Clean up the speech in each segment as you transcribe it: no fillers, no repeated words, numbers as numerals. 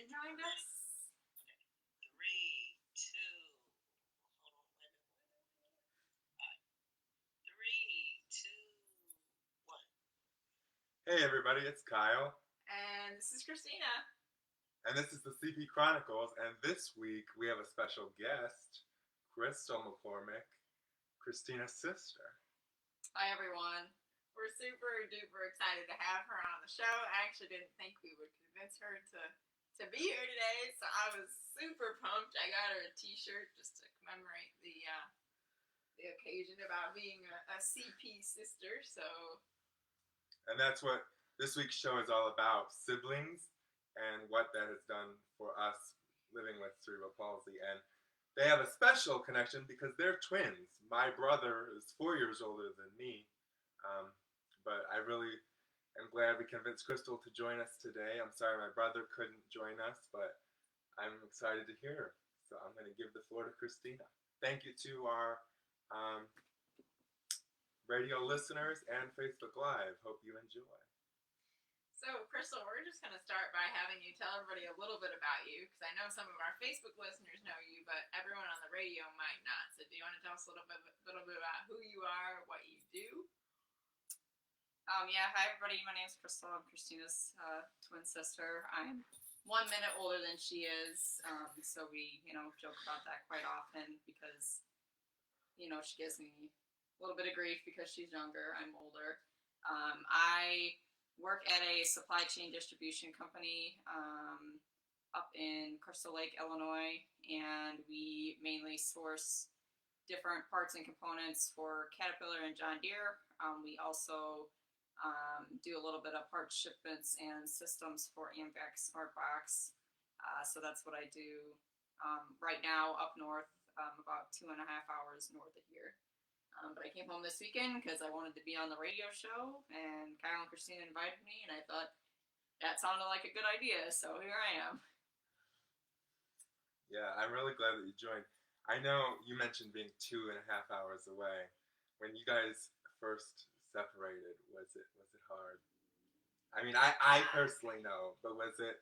and joined us. 3, 2, hold on, wait a minute. 3, 2, 1. Hey everybody, it's Kyle, And this is Kristina. and this is the CP Chronicles, and this week we have a special guest, Crystal McCormick, Kristina's sister. Hi, everyone. We're super duper excited to have her on the show. I actually didn't think we would convince her to be here today, so I was super pumped. I got her a t-shirt just to commemorate the occasion about being a CP sister, so... And that's what this week's show is all about, siblings and what that has done for us living with cerebral palsy. And they have a special connection because they're twins. My brother is 4 years older than me, but I really am glad we convinced Crystal to join us today. I'm sorry my brother couldn't join us, but I'm excited to hear her. So I'm going to give the floor to Kristina. Thank you to our radio listeners and Facebook Live. Hope you enjoy. So, Crystal, we're just going to start by having you tell everybody a little bit about you, because I know some of our Facebook listeners know you, but everyone on the radio might not. So do you want to tell us a little bit about who you are, what you do? Yeah, hi everybody, my name's Crystal. I'm Kristina's twin sister. I'm 1 minute older than she is, so we, joke about that quite often because, she gives me a little bit of grief because she's younger, I'm older. I work at a supply chain distribution company up in Crystal Lake, Illinois, and we mainly source different parts and components for Caterpillar and John Deere. We also do a little bit of parts shipments and systems for Amvac Smartbox. So that's what I do right now up north, about 2.5 hours north of here. But I came home this weekend because I wanted to be on the radio show, and Kyle and Kristina invited me, and I thought that sounded like a good idea, so here I am. Yeah, I'm really glad that you joined. I know you mentioned being 2.5 hours away. When you guys first separated, was it hard? I mean, I personally know, but was it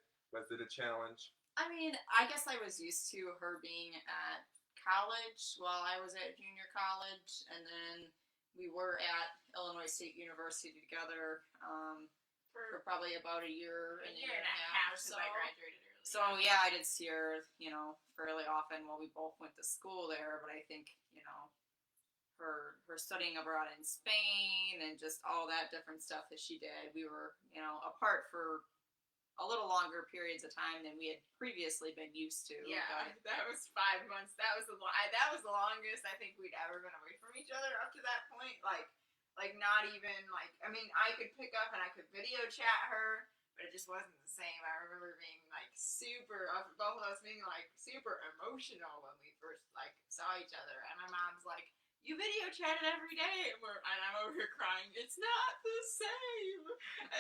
a challenge? I mean, I guess I was used to her being at college while I was at junior college, and then we were at Illinois State University together for probably about a year and a half or so. I graduated early. So yeah, I did see her, fairly often while we both went to school there, but I think, her studying abroad in Spain and just all that different stuff that she did, we were, apart for a little longer periods of time than we had previously been used to. Yeah, that was 5 months. That was the longest I think we'd ever been away from each other up to that point. Like not even I mean, I could pick up and I could video chat her, but it just wasn't the same. I remember being both of us being super emotional when we first saw each other, and my mom's like, "You video chatted every day," and I'm over here crying. It's not the same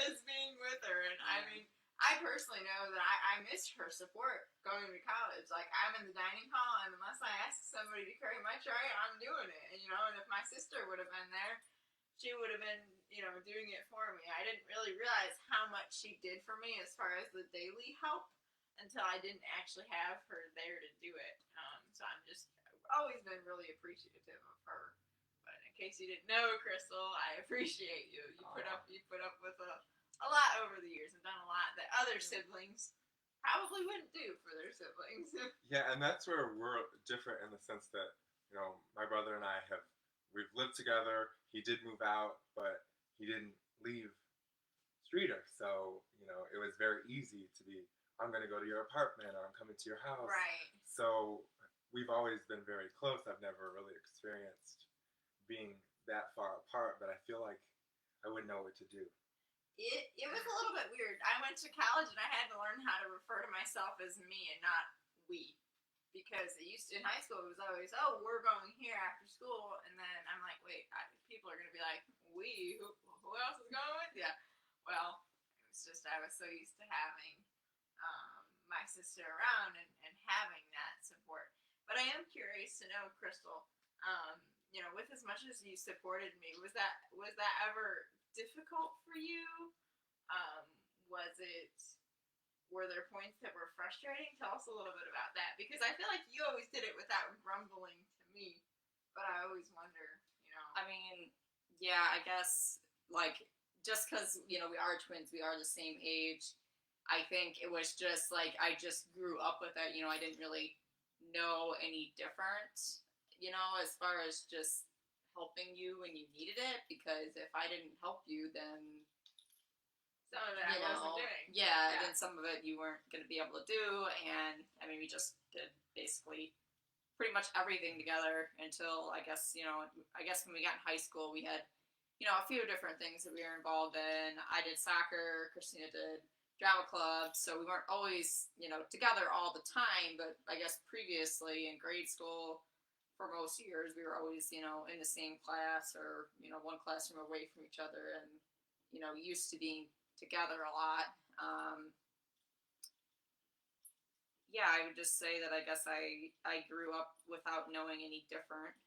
as being with her, and I mean, I personally know that I missed her support going to college. I'm in the dining hall, and unless I ask somebody to carry my tray, I'm doing it. And if my sister would have been there, she would have been, doing it for me. I didn't really realize how much she did for me as far as the daily help until I didn't actually have her there to do it. So I've always been really appreciative of her. But in case you didn't know, Crystal, I appreciate you. You put up with a lot over the years and done a lot that other siblings probably wouldn't do for their siblings. Yeah, and that's where we're different in the sense that, my brother and I we've lived together. He did move out, but he didn't leave Streeter. So, it was very easy to be, I'm going to go to your apartment or I'm coming to your house. Right. So we've always been very close. I've never really experienced being that far apart, but I feel like I wouldn't know what to do. It was a little bit weird. I went to college and I had to learn how to refer to myself as me and not we. Because in high school, it was always, oh, we're going here after school. And then I'm like, wait, people are going to be like, we? Who else is going with you? Well, it was just, I was so used to having my sister around and having that support. But I am curious to know, Crystal, with as much as you supported me, was that ever difficult for you? were there points that were frustrating? Tell us a little bit about that, because I feel like you always did it without grumbling to me, but I always wonder, I mean, yeah, I guess, like, just because, we are twins, we are the same age, I think it was just, like, I just grew up with it, I didn't really know any different, as far as just helping you when you needed it, because if I didn't help you, then some of it I wasn't doing. yeah, then some of it you weren't going to be able to do, and I mean, we just did basically pretty much everything together until I guess when we got in high school, we had a few different things that we were involved in. I did soccer, Kristina did drama club, so we weren't always together all the time. But I guess previously in grade school, for most years, we were always in the same class or one classroom away from each other, and used to being together a lot. Yeah, I would just say that I guess I grew up without knowing any different.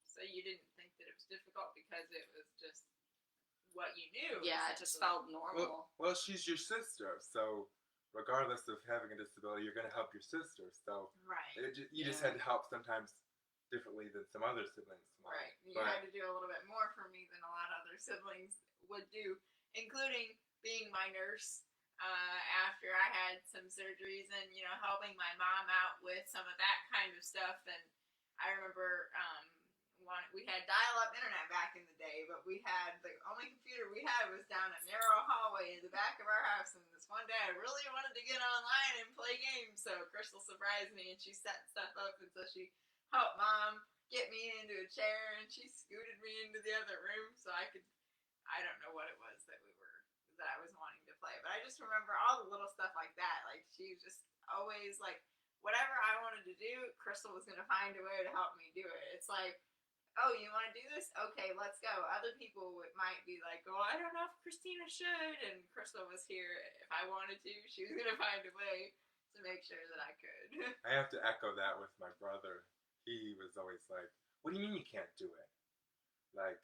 So you didn't think that it was difficult because it was just what you knew. Yeah, it just felt normal. Well, she's your sister, so regardless of having a disability, you're going to help your sister. So right, you just had to help sometimes differently than some other siblings might. Right, you had to do a little bit more for me than a lot of other siblings would do, including being my nurse. After I had some surgeries and helping my mom out with some of that kind of stuff. And I remember we had dial-up internet back in the day, but the only computer we had was down a narrow hallway in the back of our house. And this one day I really wanted to get online and play games, so Crystal surprised me and she set stuff up, and so she helped Mom get me into a chair and she scooted me into the other room so I don't know what it was that I was wanting to play, but I just remember all the little stuff like that. Like, she was just always like, whatever I wanted to do, Crystal was going to find a way to help me do it. It's like, oh, you want to do this? Okay, let's go. Other people might be like, oh, I don't know if Kristina should, and Crystal was here. If I wanted to, she was going to find a way to make sure that I could. I have to echo that with my brother. He was always like, what do you mean you can't do it? Like,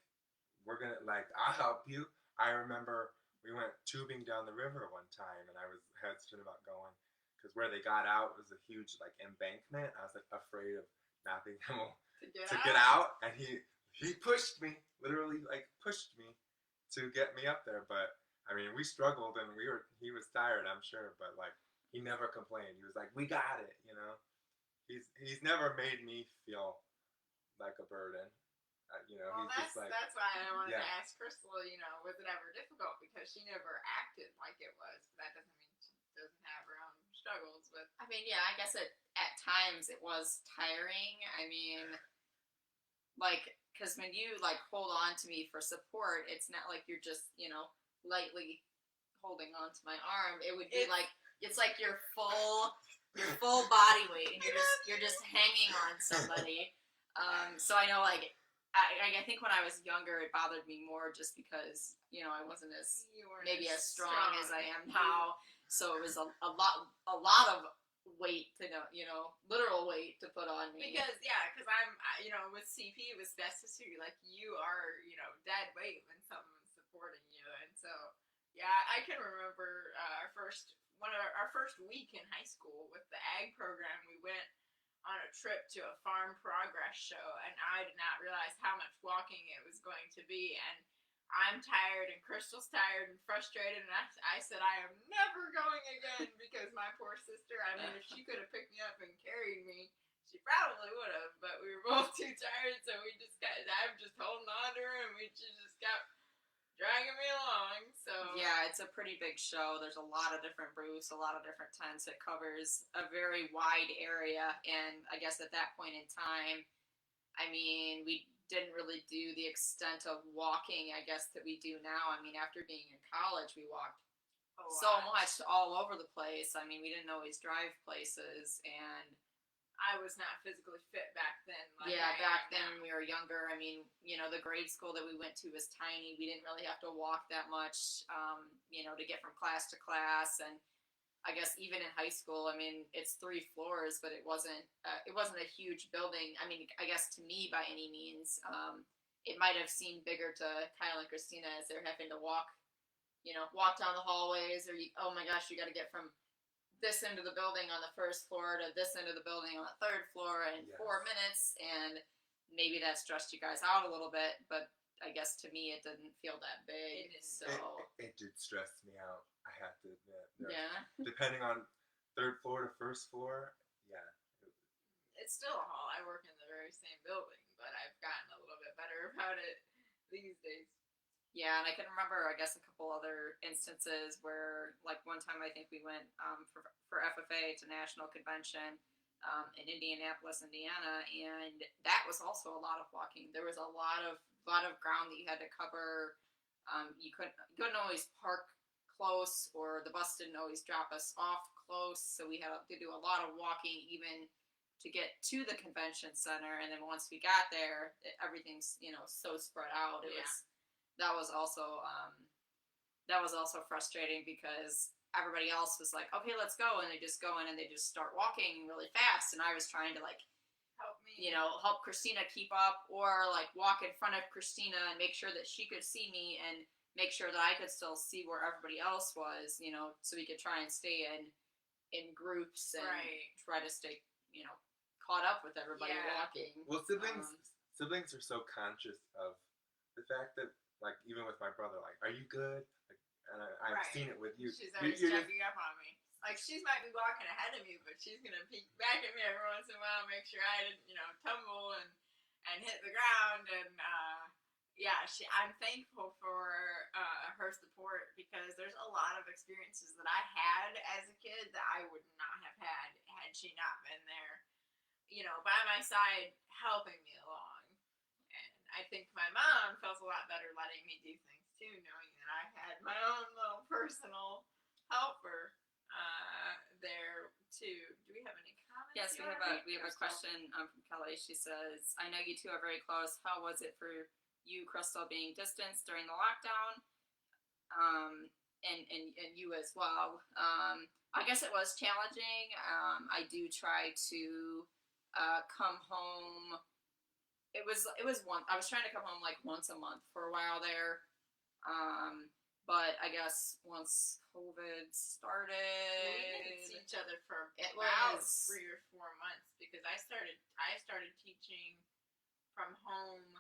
we're going to, like, I'll help you. I remember we went tubing down the river one time, and I was hesitant about going because where they got out was a huge like embankment. I was like afraid of not being able to get out, and he pushed me, literally like pushed me to get me up there. But I mean, we struggled, and he was tired, I'm sure, but like he never complained. He was like, "We got it," He's never made me feel like a burden. Well, he's just like, that's why I wanted to ask Crystal, was it ever difficult? Because she never acted like it was. But that doesn't mean she doesn't have her own struggles with. I mean, yeah, I guess at times it was tiring. I mean, like, because when you, like, hold on to me for support, it's not like you're just, lightly holding on to my arm. It would be like, it's like your full body weight, and you're just hanging on somebody. So I know, like, I think when I was younger, it bothered me more just because, I wasn't as strong as I am now. So it was a lot of weight to literal weight to put on me. Because I'm, with CP, with spasticity, like, you are, dead weight when someone's supporting you. And so, yeah, I can remember our first week in high school with the ag program. We went on a trip to a farm progress show, and I did not realize how much walking it was going to be, and I'm tired, and Crystal's tired and frustrated, and I said I am never going again, because my poor sister, I mean, if she could have picked me up and carried me, she probably would have, but we were both too tired, so I'm just holding on to her, and she just kept dragging me along. So yeah, it's a pretty big show. There's a lot of different booths, a lot of different tents. It covers a very wide area, and I guess at that point in time, I mean, we didn't really do the extent of walking, I guess, that we do now. I mean, after being in college, we walked so much all over the place. I mean, we didn't always drive places, and I was not physically fit back then. Back then when we were younger, I mean, the grade school that we went to was tiny. We didn't really have to walk that much, to get from class to class. And I guess even in high school, I mean, it's 3 floors, but it wasn't a huge building. I mean, I guess to me, by any means, it might have seemed bigger to Kyle and Kristina as they're having to walk down the hallways, or oh my gosh, you got to get from this end of the building on the first floor to this end of the building on the third floor in Yes. 4 minutes, and maybe that stressed you guys out a little bit, but I guess to me it didn't feel that big. It didn't. So It did stress me out, I have to admit. yeah. Depending on third floor to first floor, yeah. It's still a hall. I work in the very same building, but I've gotten a little bit better about it these days. Yeah, and I can remember, I guess, a couple other instances where, like, one time I think we went for FFA to National Convention in Indianapolis, Indiana, and that was also a lot of walking. There was a lot of ground that you had to cover. You couldn't always park close, or the bus didn't always drop us off close, so we had to do a lot of walking even to get to the convention center. And then once we got there, everything's so spread out. That was also frustrating because everybody else was like, okay, let's go, and they just go in and they just start walking really fast, and I was trying to Help me. help Kristina keep up, or walk in front of Kristina and make sure that she could see me and make sure that I could still see where everybody else was, so we could try and stay in groups and try to stay caught up with everybody walking. Well, siblings are so conscious of the fact that, even with my brother, are you good? And I've seen it with you. She's always checking up on me. She might be walking ahead of me, but she's gonna peek back at me every once in a while, make sure I didn't, tumble and hit the ground. And I'm thankful for her support, because there's a lot of experiences that I had as a kid that I would not have had she not been there, by my side, helping me along. I think my mom felt a lot better letting me do things too, knowing that I had my own little personal helper there too. Do we have any comments? Yes, we have a question from Kelly. She says, "I know you two are very close. How was it for you, Crystal, being distanced during the lockdown? And you as well." I guess it was challenging. I do try to come home. It was I was trying to come home once a month for a while there. But I guess once COVID started, we didn't see each other for about 3 or 4 months, because I started teaching from home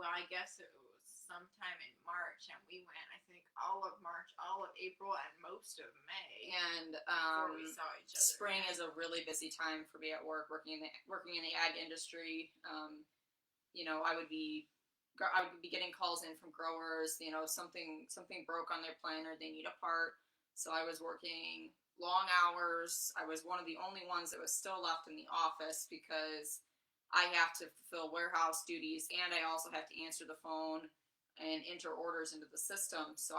I guess it was sometime in March, and we went, I think, all of March, all of April, and most of May. And before we saw each other. Spring is a really busy time for me at work, working in the ag industry. I would be getting calls in from growers. Something broke on their planter, they need a part. So I was working long hours. I was one of the only ones that was still left in the office, because I have to fulfill warehouse duties, and I also have to answer the phone and enter orders into the system. So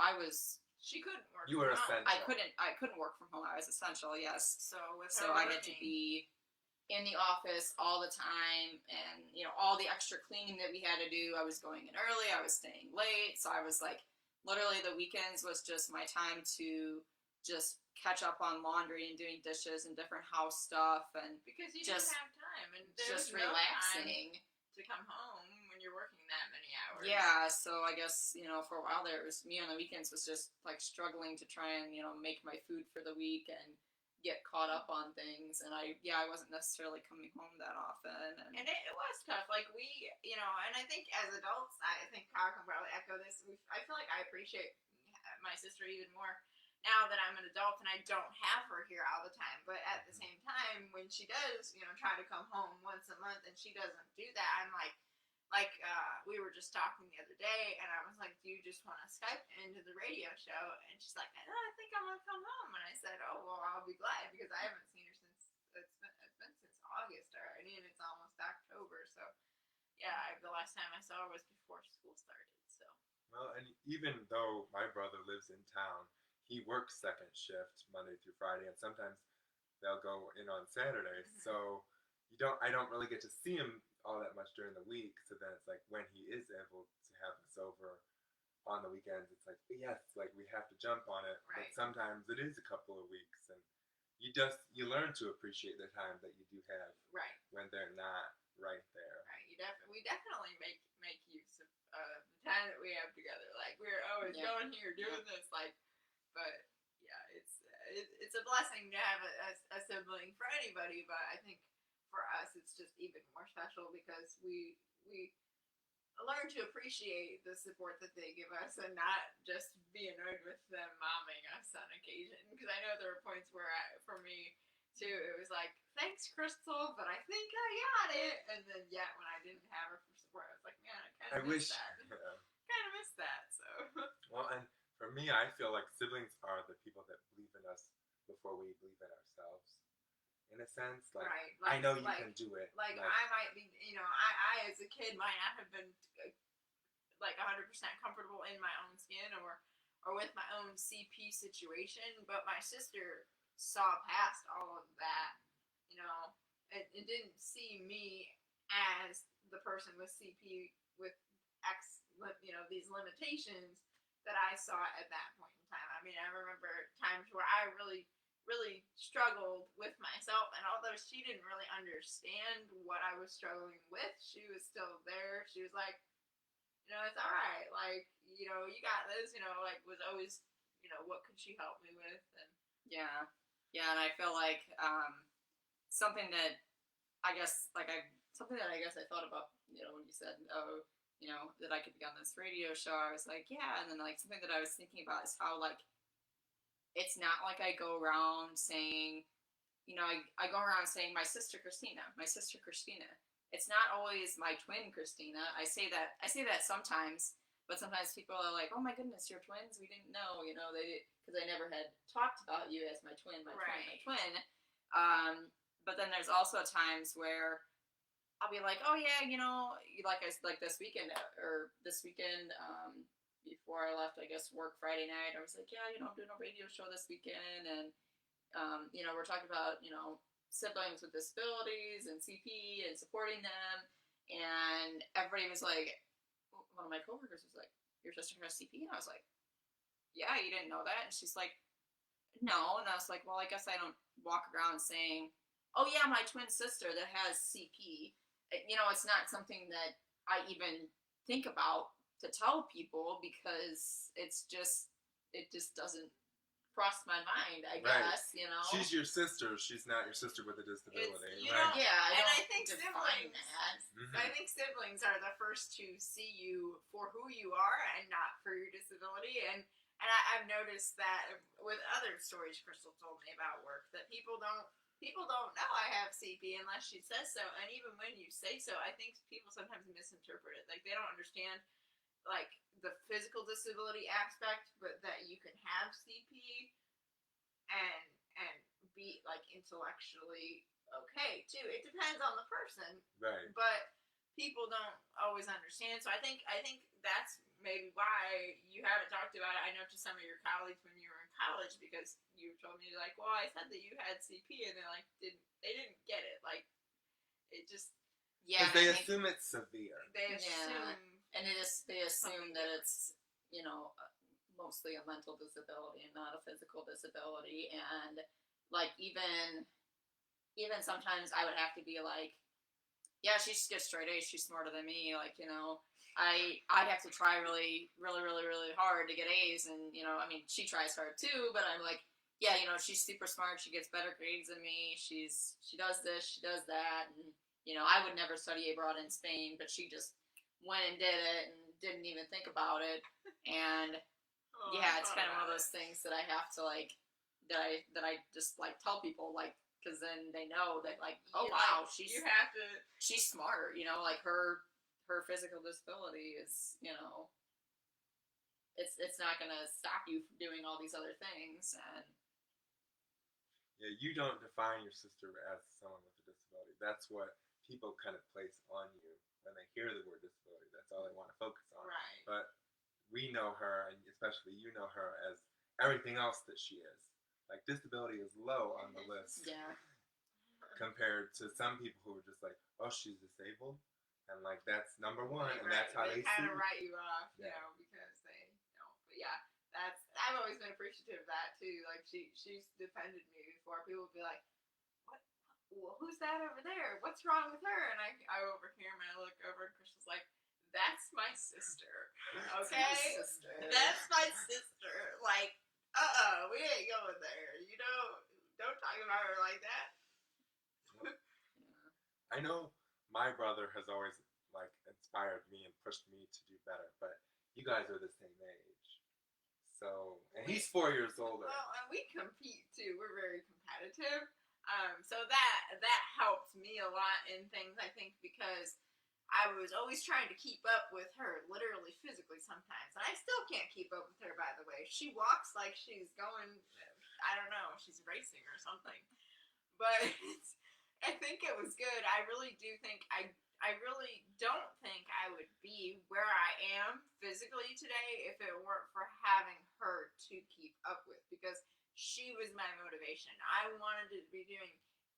she couldn't work. You were from home. essential. I couldn't work from home. I was essential, yes. So I had to be in the office all the time, and all the extra cleaning that we had to do. I was going in early, I was staying late, so I was literally the weekends was just my time to just catch up on laundry and doing dishes and different house stuff, and because you just didn't have time, and just no relaxing to come home when you're working that many hours. Yeah, so I guess for a while there, it was me on the weekends was just struggling to try and make my food for the week and get caught up on things, and I wasn't necessarily coming home that often, and it was tough. We and I think as adults, I think Kyle can probably echo this. I feel like I appreciate my sister even more now that I'm an adult and I don't have her here all the time. But at the same time, when she does, try to come home once a month and she doesn't do that, I'm we were just talking the other day, and I was like, "Do you just want to Skype into the radio show?" And she's like, "I think I'm gonna come home." And I said, "Oh well, I'll be glad, because I haven't seen her since it's been since August already, and it's almost October." So yeah, the last time I saw her was before school started. So well, and even though my brother lives in town, he works second shift Monday through Friday, and sometimes they'll go in on Saturdays. Mm-hmm. So I don't really get to see him all that much during the week. So then it's when he is able to have us over on the weekends, it's yes, we have to jump on it. Right. But sometimes it is a couple of weeks, and you learn to appreciate the time that you do have. Right. When they're not right there. Right. We definitely make use of the time that we have together. We're always going here doing this. But yeah, blessing to have a sibling for anybody, but I think for us it's just even more special because we learn to appreciate the support that they give us and not just be annoyed with them momming us on occasion. Because I know there were points where, for me too, it was like, thanks, Crystal, but I think I got it. And then, yet when I didn't have her for support, I was like, man, I kind of miss that. Yeah. Kind of miss that. So. Well, and for me, I feel like siblings are the people that believe in us before we believe in ourselves. In a sense, like, right. I know you can do it. Like I might be, I as a kid might not have been like 100% comfortable in my own skin or with my own CP situation, but my sister saw past all of that. It didn't see me as the person with CP with these limitations that I saw at that point in time. I mean, I remember times where I really struggled with myself, and although she didn't really understand what I was struggling with, she was still there. She was like, it's all right, like, you got this, like, was always, what could she help me with? And yeah, and I feel like something that I guess I thought about, when you said, that I could be on this radio show, I was like, yeah, and then like something that I was thinking about is how like it's not like I go around saying, I go around saying my sister Kristina. It's not always my twin Kristina. I say that sometimes, but sometimes people are like, "Oh my goodness, you're twins. We didn't know." Because I never had talked about you as my twin. But then there's also times where I'll be like, "Oh yeah, like this weekend before I left, I guess, work Friday night, I was like, yeah, I'm doing a radio show this weekend, and, we're talking about, siblings with disabilities and CP and supporting them, and everybody was like, one of my coworkers was like, your sister has CP? And I was like, yeah, you didn't know that? And she's like, no, and I was like, well, I guess I don't walk around saying, oh yeah, my twin sister that has CP. It's not something that I even think about to tell people because it just doesn't cross my mind, I guess, She's your sister. She's not your sister with a disability. I think siblings. Mm-hmm. I think siblings are the first to see you for who you are and not for your disability. And I've noticed that with other stories Crystal told me about work that people don't know I have CP unless she says so. And even when you say so, I think people sometimes misinterpret it. Like they don't understand like the physical disability aspect, but that you can have CP and be like intellectually okay too. It depends on the person, right? But people don't always understand. So I think that's maybe why you haven't talked about it. I know to some of your colleagues when you were in college because you told me like, well, I said that you had CP, and they're like, they didn't get it. Like it just they assume it's severe. They assume. And they assume that it's, mostly a mental disability and not a physical disability. And like even sometimes I would have to be like, yeah, she just gets straight A's. She's smarter than me. Like, I'd have to try really, really, really, really hard to get A's. And, she tries hard too, but I'm like, yeah, she's super smart. She gets better grades than me. She does this, she does that. And, I would never study abroad in Spain, but she just went and did it and didn't even think about it. And it's kind of one of those things that I have to like that I just like tell people like because then they know that like wow she's smart, like her physical disability is it's not gonna stop you from doing all these other things. And you don't define your sister as someone with a disability. That's what people kind of place on you when they hear the word disability. That's all they want to focus on. Right. But we know her, and especially you know her, as everything else that she is. Like, disability is low on the list. Yeah. Compared to some people who are just like, oh, she's disabled. And, like, that's number one, and that's how they see it. They kind of write you off, because they don't. But, yeah, I've always been appreciative of that, too. Like, she's defended me before. People would be like, well, who's that over there? What's wrong with her? And I overhear him and I look over and Crystal's like, that's my sister. Okay? That's my sister. Like, we ain't going there. Don't talk about her like that. Yeah. I know my brother has always like inspired me and pushed me to do better, but you guys are the same age. So, and he's 4 years older. Well, and we compete too. We're very competitive. So that helped me a lot in things, I think, because I was always trying to keep up with her, literally, physically sometimes. And I still can't keep up with her, by the way. She walks like she's going, I don't know, she's racing or something. But I think it was good. I really do think, I really don't think I would be where I am physically today if it weren't for having her to keep up with, because she was my motivation. I wanted to be doing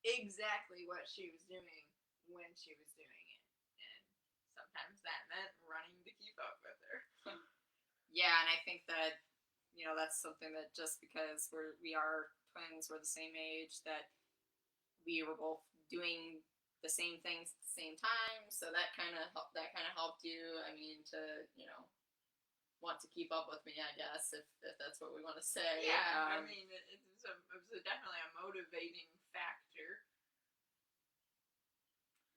exactly what she was doing when she was doing it. And sometimes that meant running to keep up with her. Yeah, and I think that, that's something that just because we are twins, we're the same age, that we were both doing the same things at the same time, so that kind of helped you. I mean, to want to keep up with me, I guess, if that's what we want to say. Yeah, I mean, it was definitely a motivating factor.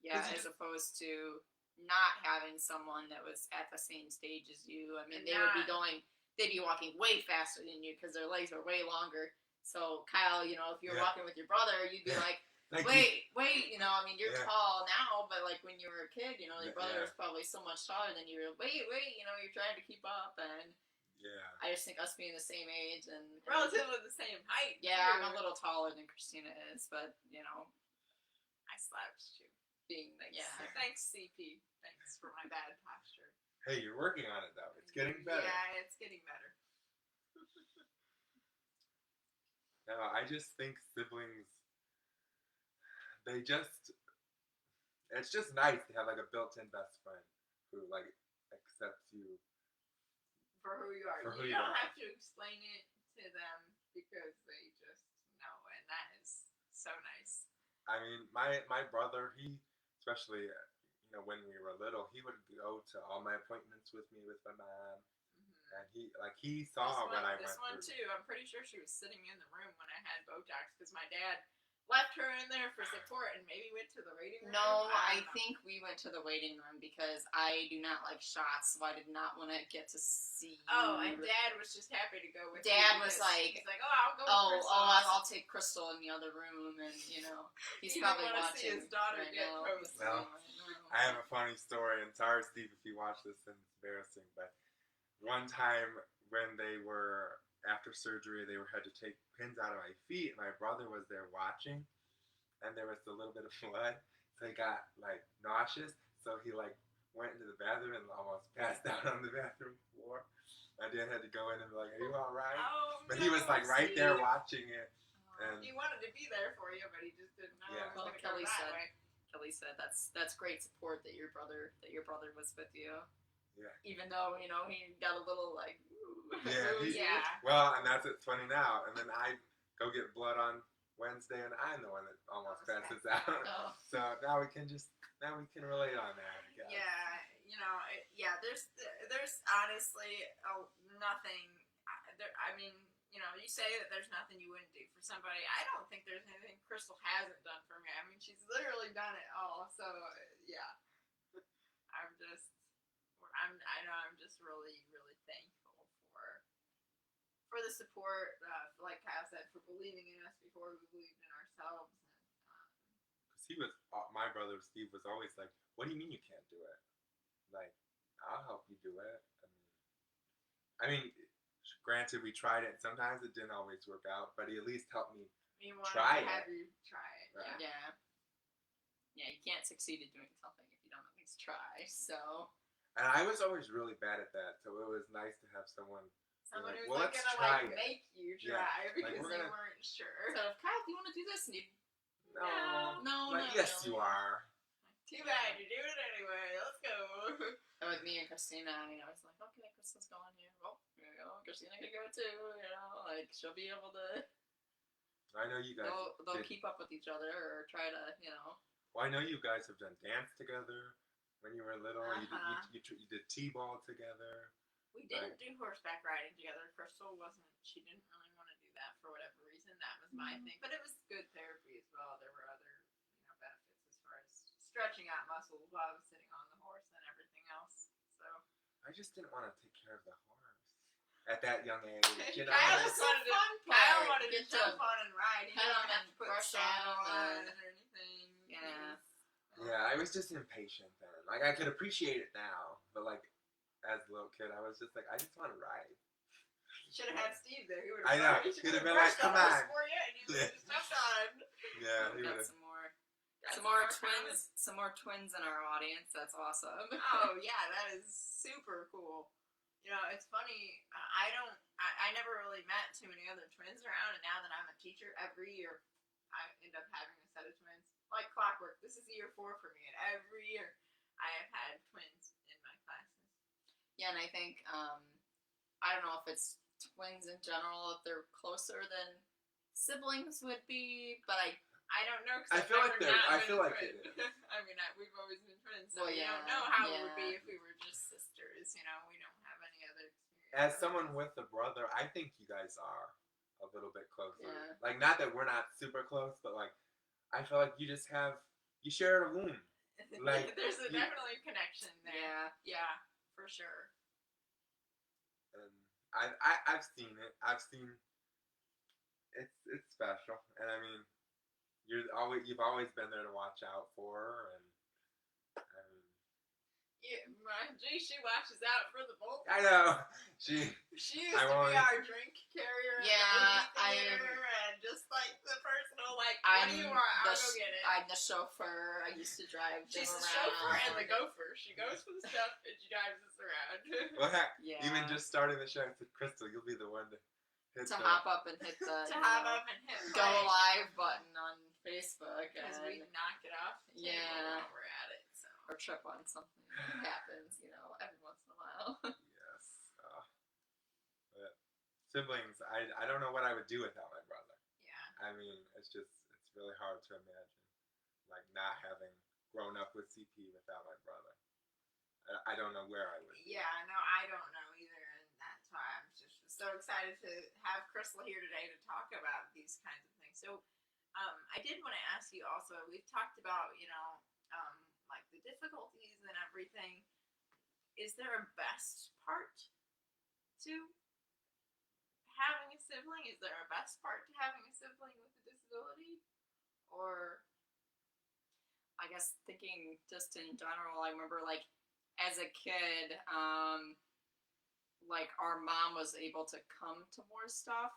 Yeah, as opposed to not having someone that was at the same stage as you. I mean, they'd be walking way faster than you because their legs are way longer. So Kyle, if you're walking with your brother, you'd be like, wait, I mean, you're tall now, but like when you were a kid, your brother was probably so much taller than you. Wait, you're trying to keep up, and I just think us being the same age and relatively the same height. Yeah, too. I'm a little taller than Kristina is, but I slouched too. Thanks, CP. Thanks for my bad posture. Hey, you're working on it though. It's getting better. Yeah, it's getting better. No, I just think siblings, it's just nice to have like a built-in best friend who like accepts you for who you are. You don't have to explain it to them because they just know, and that is so nice. I mean, my brother, he, especially when we were little, he would go to all my appointments with me with my mom, and he saw what I went through. This one too. I'm pretty sure she was sitting in the room when I had Botox because my dad left her in there for support and maybe went to the waiting room. No, I think we went to the waiting room because I do not like shots, so I did not want to get to see you. Oh, and Dad was just happy to go with Dad was like, he's like, I'll go with Crystal. I'll take Crystal in the other room, and he's probably watching see his daughter right get now. Well, I have a funny story, and sorry, Steve, if you watch this and it's embarrassing, but one time when they were after surgery, they had to take pins out of my feet, and my brother was there watching. And there was a little bit of blood, so he got like nauseous. So he like went into the bathroom and almost passed out on the bathroom floor. My dad had to go in and be like, "Are you all right?" Oh, but he was like right there watching it. And he wanted to be there for you, but he just didn't know. Yeah. Well, Kelly said that's great support that your brother was with you. Yeah. Even though he got a little like. Ooh. Yeah. Well, and that's it's funny now. And then I go get blood on Wednesday, and I'm the one that almost passes out. Oh. So now we can relate on that. I guess. Yeah, there's honestly nothing. I mean, you say that there's nothing you wouldn't do for somebody. I don't think there's anything Crystal hasn't done for me. I mean, she's literally done it all. So yeah, I'm just really, really thankful for the support, like Kyle said, for believing in us before we believed in ourselves. Because my brother Steve was always like, "What do you mean you can't do it? Like, I'll help you do it." I mean, granted, we tried it. Sometimes it didn't always work out, but he at least helped me try it. Have you try it? Right. Yeah. Yeah, you can't succeed at doing something if you don't at least try. So. And I was always really bad at that, so it was nice to have someone. Someone like, who's well, not let's gonna try it. make you try because we're they gonna- weren't sure. So, Kyle, do you want to do this? And No. No. Yes, you are. Too bad you're doing it anyway. Let's go. And with me and Kristina, I was like, okay, Crystal's going here. Well, here we go. Kristina can go too. Like she'll be able to. I know you guys. They'll keep up with each other or try to, Well, I know you guys have done dance together when you were little. Uh-huh. You did t-ball together. We didn't do horseback riding together. Crystal she didn't really want to do that for whatever reason. That was my thing. But it was good therapy as well. There were other, benefits as far as stretching out muscles while I was sitting on the horse and everything else. So I just didn't want to take care of the horse at that young age. You know, Kyle That's just wanted the to, fun Kyle part. wanted to Get to jump on and ride. He pet didn't him have and to put brush saddle him on and- or anything. Yeah. yeah, I was just impatient then. Like I could appreciate it now, but like as a little kid, I was just like, I just want to ride. Should have had Steve there. He would I have. know. He He'd have would've been like, brushed the "Come horse on." for you, and you would have just jumped on. Yeah, he Got would have. some more twins in our audience. That's awesome. Oh yeah, that is super cool. It's funny. I never really met too many other twins around, and now that I'm a teacher, every year I end up having a set of twins, like clockwork. This is year 4 for me, and every year I have had twins in my classes. Yeah, and I think I don't know if it's twins in general, if they're closer than siblings would be, but I don't know. I feel like they're. I feel like it is. I mean, we've always been friends, so Well, we yeah, don't know how it would yeah. be if we were just sisters. We don't have any other experience. As someone with a brother, I think you guys are a little bit closer. Yeah. Like, not that we're not super close, but like, I feel like you share a room. like, there's you- definitely a connection there. yeah. Yeah, for sure. And I've seen it. I've seen it's special, and I mean, you've always been there to watch out for her, and I mean, Gee, she watches out for the both. I know she She used I to won't- be our drink carrier at Yeah, the movie theater, and just like the person who what do you want? I'll go get it. I'm the chauffeur. I used to drive them She's the around. chauffeur and the gopher. She goes for the stuff and she drives us around. well, heck, Yeah. even just starting the show, I said, Crystal, you'll be the one to hit to the hop up and hit the to hop up and hit go play. live button on Facebook Because and we knock it off the table Yeah. while we're at it. So. or trip on something. It happens, every once in a while. Yes. But siblings, I don't know what I would do without my brother. Yeah. I mean, it's really hard to imagine, like, not having grown up with CP without my brother. I don't know where I would be. Yeah, no, I don't know either, and that's why I'm just so excited to have Crystal here today to talk about these kinds of things. So, I did want to ask you also. We've talked about, like the difficulties and everything. Is there a best part to having a sibling? Is there a best part to having a sibling with a disability, or I guess thinking just in general, I remember like as a kid, like our mom was able to come to more stuff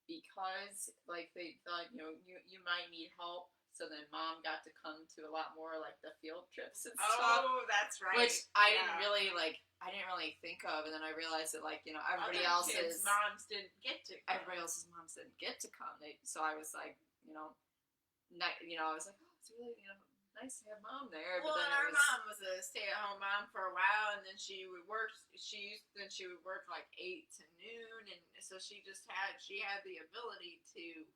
because like they thought, you might need help. So then mom got to come to a lot more like the field trips and stuff. Oh, that's right. Which I Yeah. didn't really think of, and then I realized that everybody Other else's kids' moms didn't get to. everybody else's moms didn't get to come. So I was like, I was like, oh, it's really nice to have mom there. Well, but then and our it was, mom was a stay-at-home mom for a while, and then she would work. She would work like 8 to noon, and so she had the ability to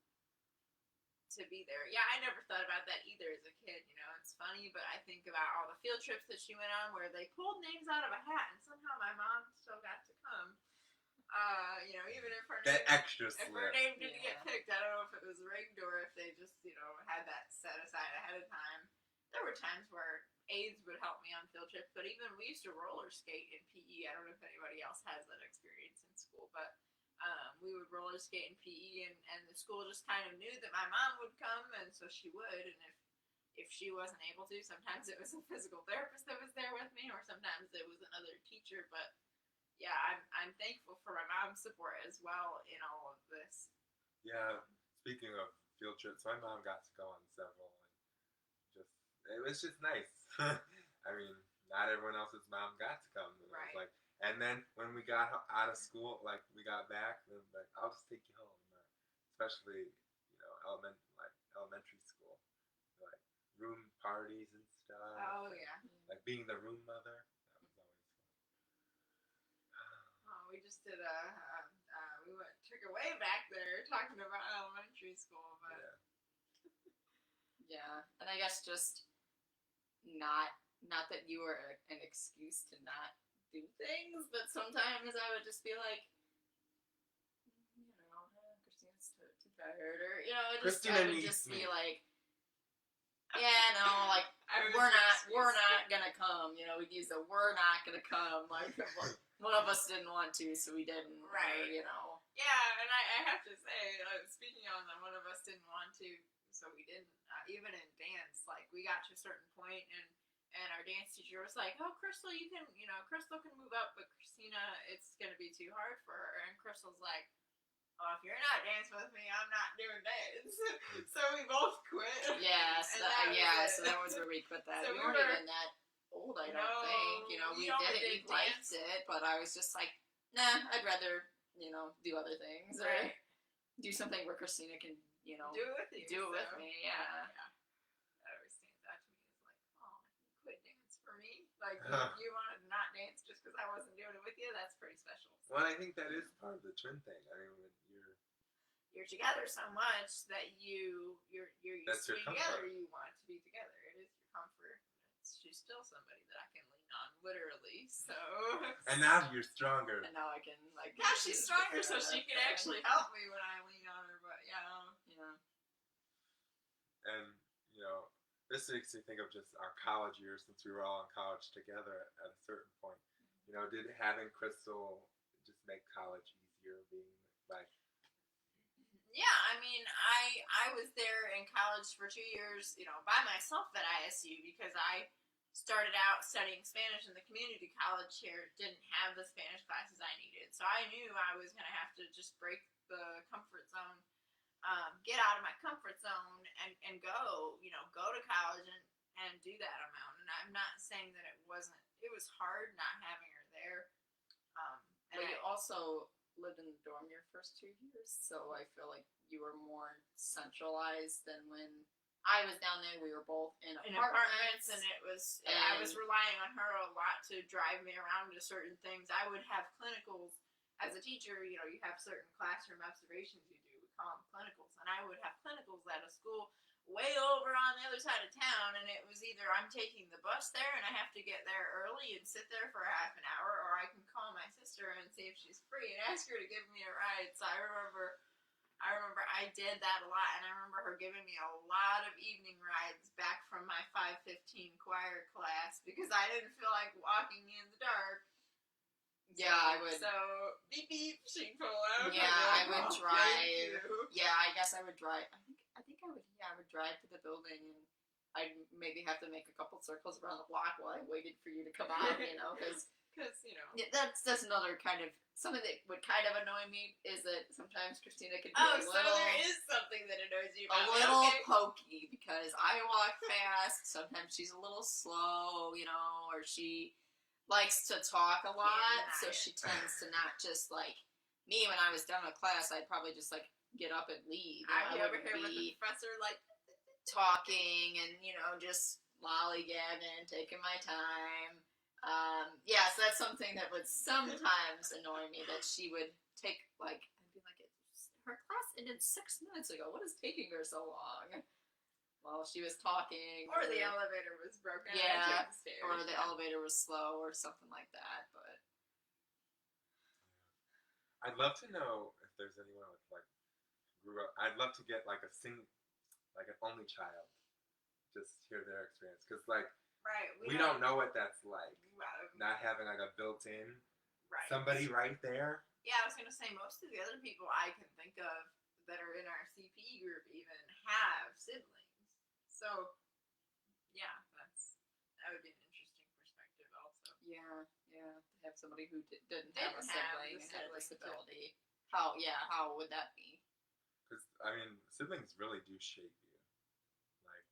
be there. Yeah, I never thought about that either as a kid. It's funny, but I think about all the field trips that she went on where they pulled names out of a hat, and somehow my mom still got to come. Even if her That name, extra if slip. her name didn't Yeah. get picked, I don't know if it was rigged or if they just, had that set aside ahead of time. There were times where aides would help me on field trips, but even we used to roller skate in PE. I don't know if anybody else has that experience in school, but we would roller skate in PE, and the school just kind of knew that my mom would come, and so she would. And if she wasn't able to, sometimes it was a physical therapist that was there with me, or sometimes it was another teacher. But yeah, I'm thankful for my mom's support as well in all of this. Yeah. Speaking of field trips, my mom got to go on several, and it was just nice. I mean, not everyone else's mom got to come. And Right. It was like, and then when we got out of school, like we got back, then like I'll just take you home. Especially, elementary school, like room parties and stuff. Oh yeah. Like being the room mother, that was always fun. Oh, we just did took it way back there talking about elementary school, but Yeah. yeah, and I guess just not that you were an excuse to not do things, but sometimes I would just be like, Christina's too tired, or Kristina would needs just me. be like, yeah, no, like I was we're excused. not gonna come. You know, we'd use the we're not gonna come. Like one of us didn't want to, so we didn't. Right. Or, you know. Yeah, and I have to say, speaking on that, one of us didn't want to, so we didn't. Even in dance, like we got to a certain point, and our dance teacher was like, "Oh, Crystal, Crystal can move up, but Kristina, it's gonna be too hard for her." And Crystal's like, "Oh, if you're not dancing with me, I'm not doing dance." So we both quit. Yes, And that was it. so that was where we put that. So we we weren't were- even that old, I don't No, think. You know, we we only did it, did we liked it, but I was just like, nah, I'd rather, do other things. Right. Or do something where Kristina can, Do it with you. do it with so. me, yeah. That always stands out to me as like, oh, you quit dance for me. Like you wanted to not dance just because I wasn't doing it with you. That's pretty special. So Well, I think that is part of the twin thing. I mean, when you're together so much that you're used That's to your be together. comfort. You want to be together. It is your comfort. She's still somebody that I can lean on, literally. So. and now you're stronger. And now I can, like... Now she's stronger, so she can actually help me when I lean on her. But Yeah. And this makes me think of just our college years, since we were all in college together at a certain point. Did having Crystal just make college easier? Being like, yeah, I mean, I was there in college for 2 years, by myself at ISU because I started out studying Spanish in the community college here, didn't have the Spanish classes I needed. So I knew I was going to have to just break the comfort zone, get out of my comfort zone and go, go to college and do that amount. And I'm not saying that it was hard not having her there. But you also lived in the dorm your first 2 years, so I feel like you were more centralized than when I was down there. We were both in apartments, and I was relying on her a lot to drive me around to certain things. I would have clinicals as a teacher. You have certain classroom observations you do. We call them clinicals, and I would have clinicals at a school way over on the other side of town, and it was either I'm taking the bus there and I have to get there early and sit there for half an hour, or I can call my sister and see if she's free and ask her to give me a ride. So I remember I did that a lot, and I remember her giving me a lot of evening rides back from my 5:15 choir class because I didn't feel like walking in the dark. Yeah, I would. So beep beep, she'd pull out. Yeah, I would "Oh, drive. thank you." Yeah, I guess I would drive. I think I would. Yeah, I would drive to the building, and I'd maybe have to make a couple circles around the block while I waited for you to come out. Because yeah, that's another kind of something that would kind of annoy me is that sometimes Kristina could be a little. So there is something that annoys you A about little me. Okay. pokey because I walk fast. Sometimes she's a little slow, or she likes to talk a lot, so deny it. she tends to not just like me. When I was done with class, I'd probably just like get up and leave. I'd be over wouldn't here with the be professor, like talking and just lollygagging, taking my time. Yeah, so that's something that would sometimes annoy me that she would take like I'd be like, her class ended 6 minutes ago. What is taking her so long? Well, she was talking. or the elevator was broken. Yeah, and I took the stairs. or the elevator was slow or something like that. But I'd love to know if there's anyone with like grew up. I'd love to get like an only child, just hear their experience, because like Right. we don't know what that's like, Well, not having like a built-in right. somebody right there. Yeah, I was gonna say most of the other people I can think of that are in our CP group even have siblings. So yeah, that would be an interesting perspective also. yeah, to have somebody who didn't Didn't have a have sibling the and had a sibling, disability. How would that be? Because I mean, siblings really do shape you. Like,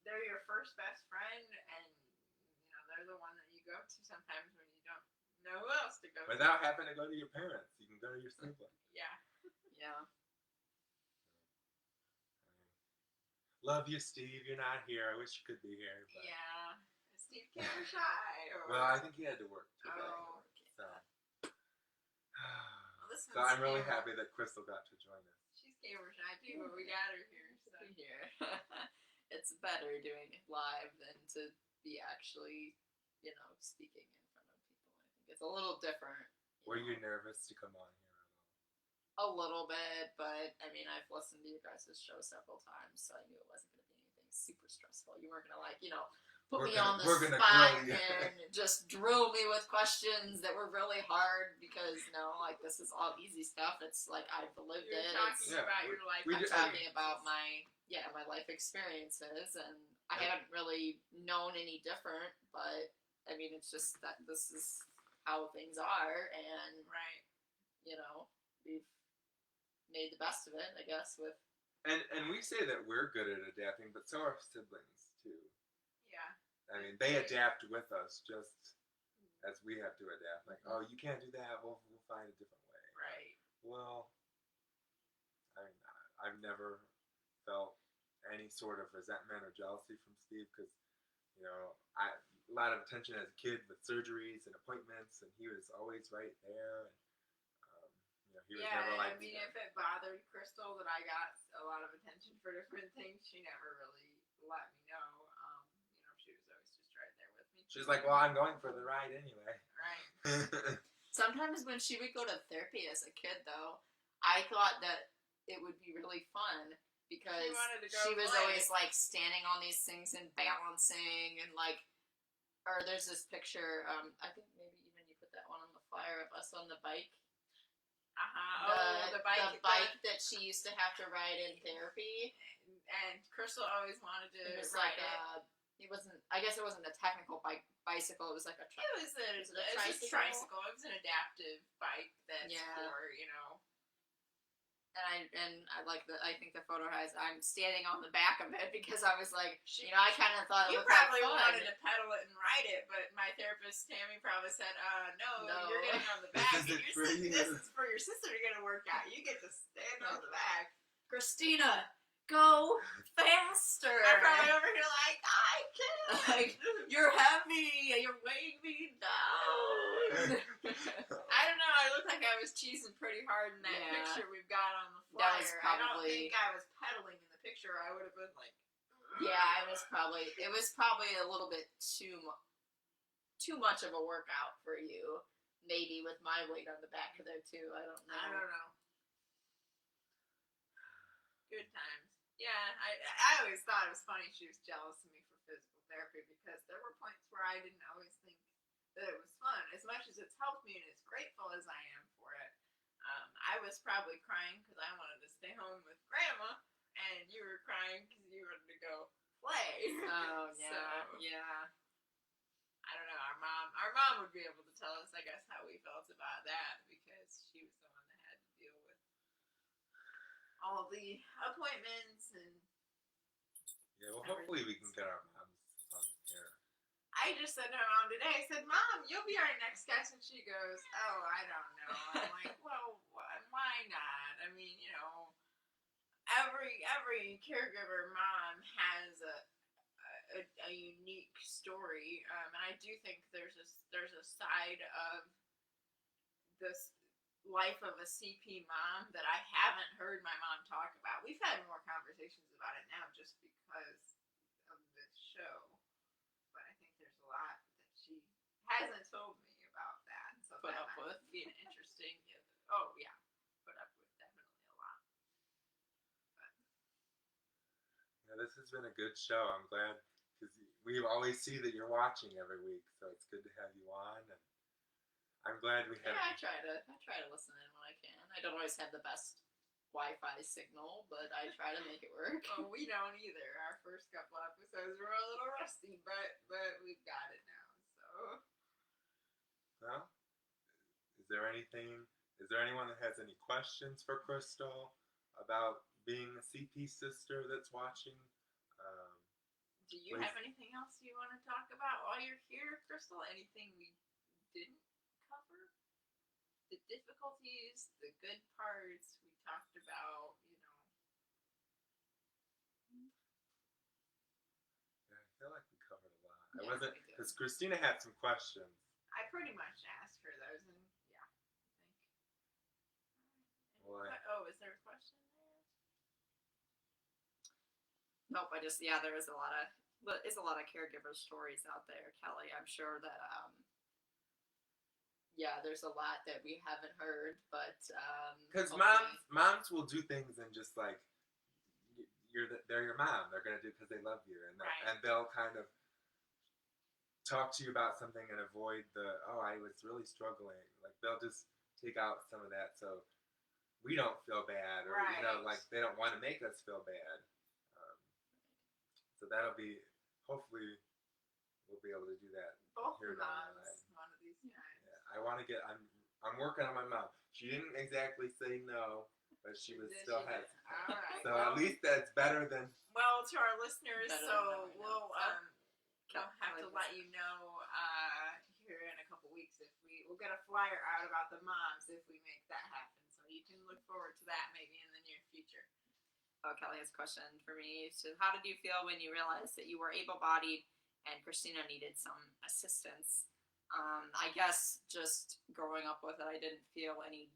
They're your first best friend, and they're the one that you go to sometimes when you don't know who else to go to. without having to go to your parents, you can go to your sibling. Yeah. Yeah. Love you, Steve. You're not here. I wish you could be here. But... Yeah. Steve Cameron shy. Well, I think he had to work today. Oh. So. This So one's I'm really Cameron. happy that Crystal got to join us. She's Cameron shy too, but we got her here. So. Here. It's better doing it live than to be actually, speaking in front of people. I think it's a little different. Were you nervous to come on here at all? A little bit, but I mean, I've listened to you guys' show several times, so I knew it wasn't going to be anything super stressful. You weren't going to, like, put me on the spot and just drill me with questions that were really hard because, like, this is all easy stuff. It's like I've lived You're it. talking about your life. I'm talking about my life experiences, and I haven't really known any different, but I mean, it's just that this is how things are, and right. We've made the best of it, I guess. And we say that we're good at adapting, but so are siblings too. Yeah. I mean, they adapt with us just as we have to adapt. Like, oh, you can't do that. We'll find a different way. Right. Well, I mean, I've never felt any sort of resentment or jealousy from Steve because, a lot of attention as a kid with surgeries and appointments, and he was always right there. And he was never like. I mean, if it bothered Crystal that I got a lot of attention for different things, she never really let me know. She was always just right there with me. She's like, well, I'm going for the ride anyway. Right. Sometimes when she would go to therapy as a kid, though, I thought that it would be really fun because she was always like standing on these things and balancing and like, or there's this picture, I think maybe even you put that one on the flyer of us on the bike. The bike that she used to have to ride in therapy. And Crystal always wanted to ride it. It wasn't. I guess it wasn't a technical bicycle. It was like a. It was a tricycle. It was an adaptive bike that's for And I like the. I think the photo has. I'm standing on the back of it because I was like, I kind of thought it looked like fun. You probably wanted to pedal it and ride it, but my therapist Tammy probably said, no, you're getting on the back. This is for your sister to get a workout. You get to stand on the back. Kristina, go faster. I'm probably over here like, I can't. Like, you're heavy. You're weighing me down. I don't know. I look like I was cheesing pretty hard in that picture we've got on the flyer. That was probably, I don't think I was pedaling in the picture. I would have been like. Yeah, it was probably a little bit too much of a workout for you. Maybe with my weight on the back of there too. I don't know. Good times. Yeah, I always thought it was funny she was jealous of me for physical therapy because there were points where I didn't always think that it was fun. As much as it's helped me and as grateful as I am for it, I was probably crying because I wanted to stay home with Grandma, and you were crying because you wanted to go play. Oh, yeah. So, yeah. I don't know. Our mom would be able to tell us, I guess, how we felt about that because she was the one that had to deal with all the appointments and. Yeah, well, hopefully we can get our moms on here. I just said to my mom today, I said, Mom, you'll be our next guest. And she goes, oh, I don't know. I'm like, well, why not? I mean, every caregiver mom has a unique story. And I do think there's a side of this life of a CP mom that I haven't heard my mom talk about. We've had more conversations about it now just because of this show. But I think there's a lot that she hasn't told me about that. So put up with. Being interesting. Oh, yeah. Put up with definitely a lot. But. Yeah, this has been a good show. I'm glad because we always see that you're watching every week. So it's good to have you on. And I'm glad we have. Yeah, I try to listen in when I can. I don't always have the best Wi-Fi signal, but I try to make it work. Oh, we don't either. Our first couple episodes were a little rusty, but we've got it now. So. Well, is there anyone that has any questions for Crystal about being a CP sister that's watching? Do you have anything else you want to talk about while you're here, Crystal? Anything we didn't cover? The difficulties, the good parts we talked about, Yeah, I feel like we covered a lot. I wasn't, because Kristina had some questions. I pretty much asked her those, and yeah, I think. Well, is there a question there? Nope, there is a lot of caregiver stories out there, Kelly. I'm sure that yeah, there's a lot that we haven't heard, but Because hopefully- moms will do things and just like they're your mom. They're gonna do it because they love you, and Right. and they'll kind of talk to you about something and avoid I was really struggling. Like they'll just take out some of that so we don't feel bad, or Right. like they don't want to make us feel bad. So that'll be hopefully we'll be able to do that. Both Here down the moms, one of these times. Yeah, I want to get. I'm working on my mom. She didn't exactly say no, but she was Did still she? hesitant. All right. So at least that's better than. Well, to our listeners, Better so than we know. we'll have to let you know here in a couple weeks if we'll get a flyer out about the moms if we make that happen. So you can look forward to that maybe in the near future. Oh, Kelly has a question for me. So, how did you feel when you realized that you were able-bodied and Kristina needed some assistance? I guess just growing up with it, I didn't feel any.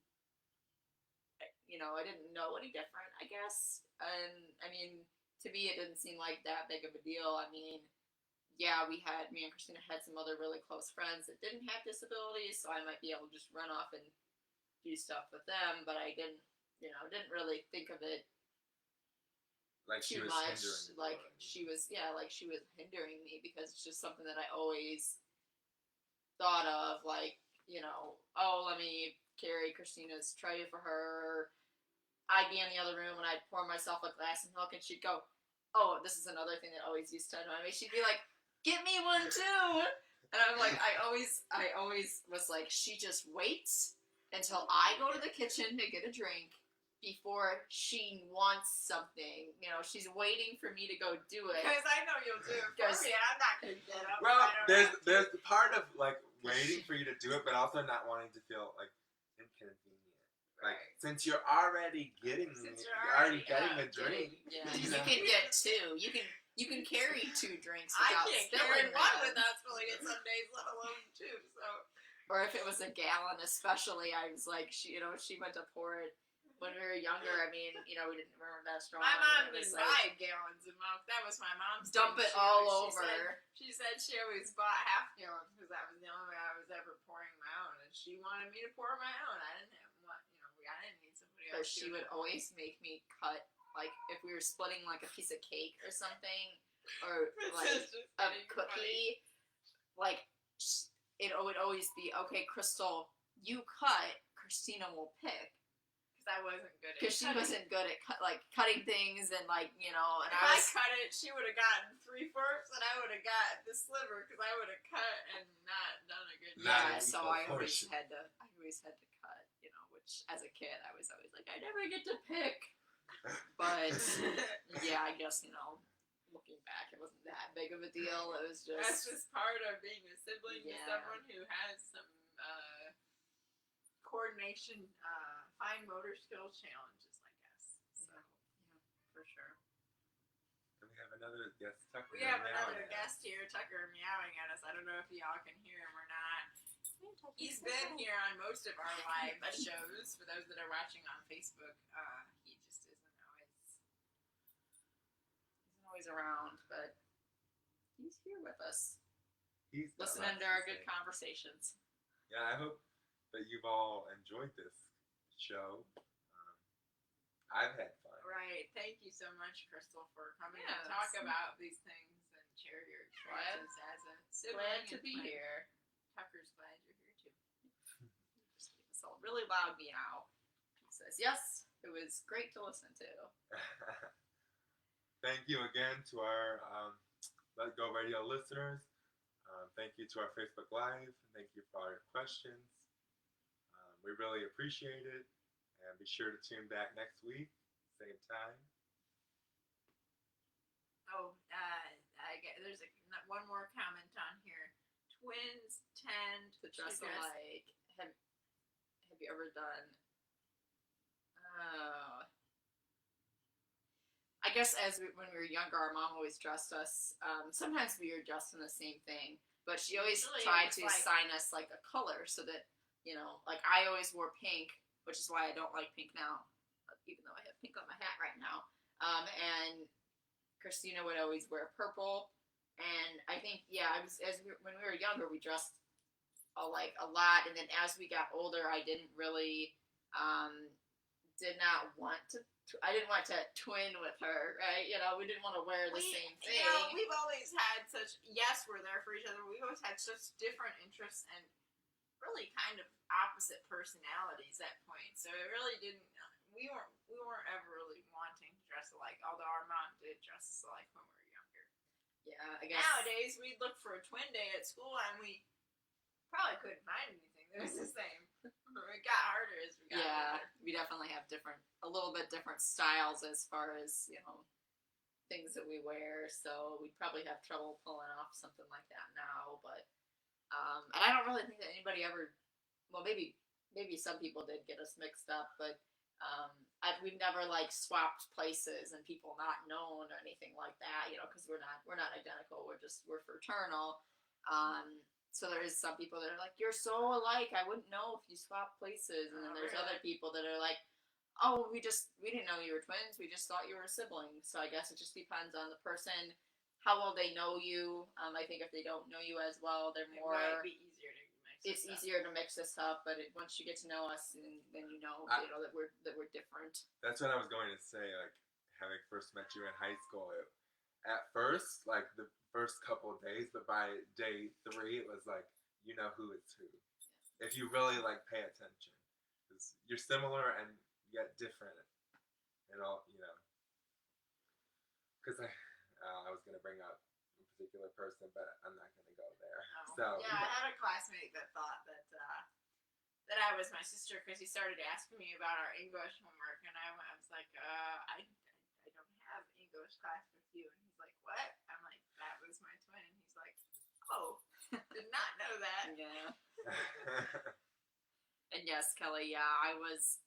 I didn't know any different. I guess, and I mean, to me, it didn't seem like that big of a deal. I mean, yeah, me and Kristina had some other really close friends that didn't have disabilities, so I might be able to just run off and do stuff with them. But I didn't really think of it Like she too was much. hindering. Like she was hindering me because it's just something that I always thought of. Like, let me carry Christina's tray for her. I'd be in the other room and I'd pour myself a glass of milk and she'd go, oh, this is another thing that always used to annoy me. She'd be like, get me one too. And I'm like, I always was like, she just waits until I go to the kitchen to get a drink before she wants something. She's waiting for me to go do it. Because I know you'll do it for me, and I'm not going to get up. Well, I don't have to. there's the part of like waiting for you to do it, but also not wanting to feel like inconvenient. Like Right. since you're already getting Since you're you're already already getting a drink. Yeah, you you know. can get two. You can carry 2 drinks I without can't spilling carry one them. without spilling it some days, let alone 2. So Or if it was a gallon, especially, I was like, she went to pour it when we were younger. I mean, we didn't remember that strong. my mom It was didn't buy gallons of milk. That was my mom's dump thing. it She all always- over. She said she always bought half gallons because that was the only way I was ever pouring my own, and she wanted me to pour my own. I didn't have I didn't need somebody But else. she doing would it. always make me cut, like, if we were splitting, like, a piece of cake or something, or, This like, is just a getting funny. cookie, like, it would always be, okay, Crystal, you cut, Kristina will pick. Because I wasn't good at Because she cutting. wasn't good at, cutting things, and, like, and If I cut it, she would have gotten 3/4, and I would have got the sliver because I would have cut and not done a good Not job. yeah, an so equal I always portion. had to cut, which as a kid I was always like, I never get to pick. But yeah, I guess, looking back, it wasn't that big of a deal. It was That's just just part of being a sibling to Yeah. someone who has some coordination, fine motor skill challenges, I guess. So for sure. And we have another guest, Tucker. we have meowing another at us. guest here, Tucker, meowing at us. I don't know if y'all can hear him or not. He's been here on most of our live shows. For those that are watching on Facebook, he just isn't always around, but he's here with us, He's got listening lots to our say. good conversations. Yeah, I hope that you've all enjoyed this show. I've had fun. right. Thank you so much, Crystal, for coming Yes. to talk about these things and share your experiences as a sibling. Glad to and be friend. here. Tucker's glad you're here too. Just gave us a really loud meow. He says, yes, it was great to listen to. Thank you again to our Let Go Radio listeners. Thank you to our Facebook Live. Thank you for all your questions. We really appreciate it. And be sure to tune back next week, same time. Oh, there's one more comment on here. Twins tend To dress alike. Have you ever done? I guess when we were younger, our mom always dressed us. Sometimes we were dressed in the same thing, but she always Usually tried it's to like- assign us like a color so that like I always wore pink, which is why I don't like pink now, even though I have pink on my hat right now. And Kristina would always wear purple, and I think when we were younger, we dressed a lot. And then as we got older, I didn't really did not want to. I didn't want to twin with her, right? You know, we didn't want to wear the same thing. You know, we've always had such, yes, we're there for each other, but we've always had such different interests and really kind of opposite personalities at points. So it really didn't, we weren't ever really wanting to dress alike, although our mom did dress us alike when we were younger. Yeah, I guess. Nowadays, we'd look for a twin day at school and we probably couldn't find anything that was the same. It got harder as we got older. We definitely have a little bit different styles as far as, you know, things that we wear. So we'd probably have trouble pulling off something like that now. But, and I don't really think that anybody ever, well, maybe some people did get us mixed up, but we've never like swapped places and people not known or anything like that, you know, because we're not identical. We're fraternal. So there is some people that are like, you're so alike, I wouldn't know if you swap places. And then there's other people that are like, oh, we didn't know you were twins, we just thought you were siblings. So I guess it just depends on the person, how well they know you. I think if they don't know you as well, they're more. It might be easier to mix. It's easier to mix us up, but once you get to know us, then you know that we're different. That's what I was going to say. Like, having first met you in high school, at first, like the first couple of days, but by day 3, it was like, you know who is who. If you really like pay attention, because you're similar and yet different, and all, you know. Because I was gonna bring up a particular person, but I'm not gonna go there. Oh. So yeah, I had a classmate that thought that I was my sister because he started asking me about our English homework, and I was like, I don't have English class with you, and he's like, what? I'm like, that was my twin. He's like, oh, did not know that. Yeah. And yes, Kelly, I was,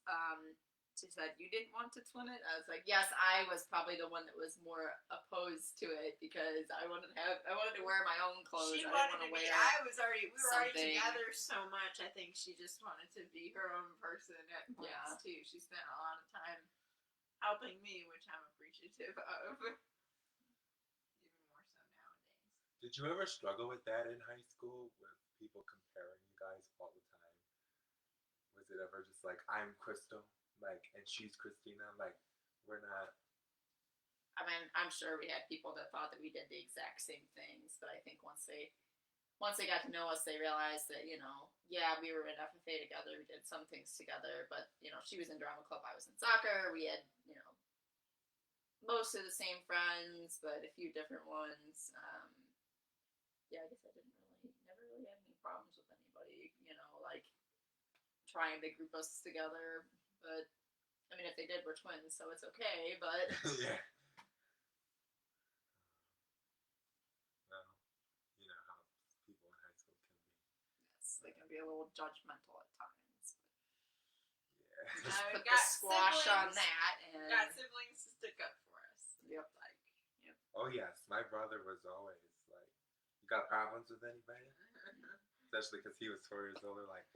she said, you didn't want to twin it? I was like, yes, I was probably the one that was more opposed to it because I wanted to wear my own clothes. She I wanted to be, we were already something. together so much, I think she just wanted to be her own person at points too. She spent a lot of time helping me, which I'm appreciative of. Even more so nowadays. Did you ever struggle with that in high school, with people comparing you guys all the time? Was it ever just like, I'm Crystal, like, and she's Kristina, like, we're not? I mean, I'm sure we had people that thought that we did the exact same things, but I think once they got to know us, they realized that, you know, yeah, we were in FFA together, we did some things together, but, you know, she was in drama club, I was in soccer, we had, you know, most of the same friends, but a few different ones. Yeah, I guess I never really had any problems with anybody, you know, like trying to group us together. But I mean, if they did, we're twins, so it's okay. But Yeah. Well, you know how people in high school can be. yes, they can be a little judgmental at times. Yeah. Just we put the got squash on siblings. that, and Got siblings to stick up for us. yep. Oh yes, my brother was always like, you got problems with anybody? Especially because he was 4 years older, like,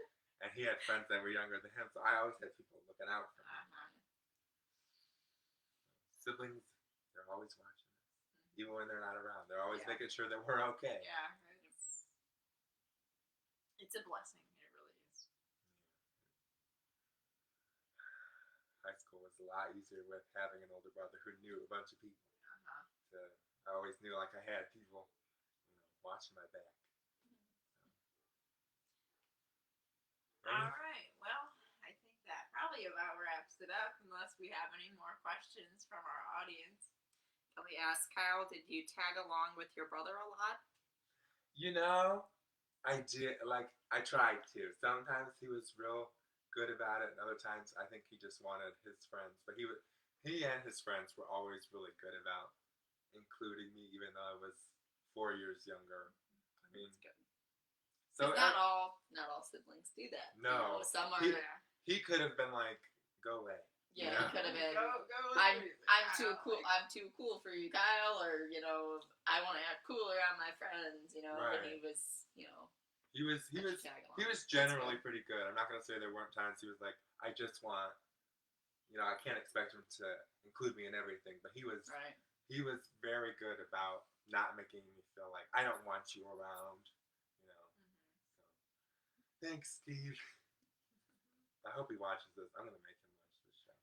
and he had friends that were younger than him, so I always had people looking out for him. Siblings, they're always watching us, even when they're not around. They're always making sure that we're okay. Yeah, it's a blessing. It really is. High school was a lot easier with having an older brother who knew a bunch of people. I always knew like I had people, you know, watching my back. All right. Well, I think that probably about wraps it up, unless we have any more questions from our audience. Kelly asked, Kyle, did you tag along with your brother a lot? You know, I did. Like, I tried to. Sometimes he was real good about it, and other times I think he just wanted his friends. But he and his friends were always really good about including me, even though I was 4 years younger. I mean, That's good. so not all siblings do that. No. You know, some are. he could have been like, "Go away." Yeah, you know? he could have been. Go I'm too cool. I'm too cool for you, Kyle. Or you know, I want to act cooler on my friends. You know, Right. and he was, you know. He was generally pretty good. I'm not gonna say there weren't times he was like, I just want, you know, I can't expect him to include me in everything, but he was Right. He was very good about not making me feel like I don't want you around, you know. Thanks, Steve. I hope he watches this. I'm gonna make him watch this show.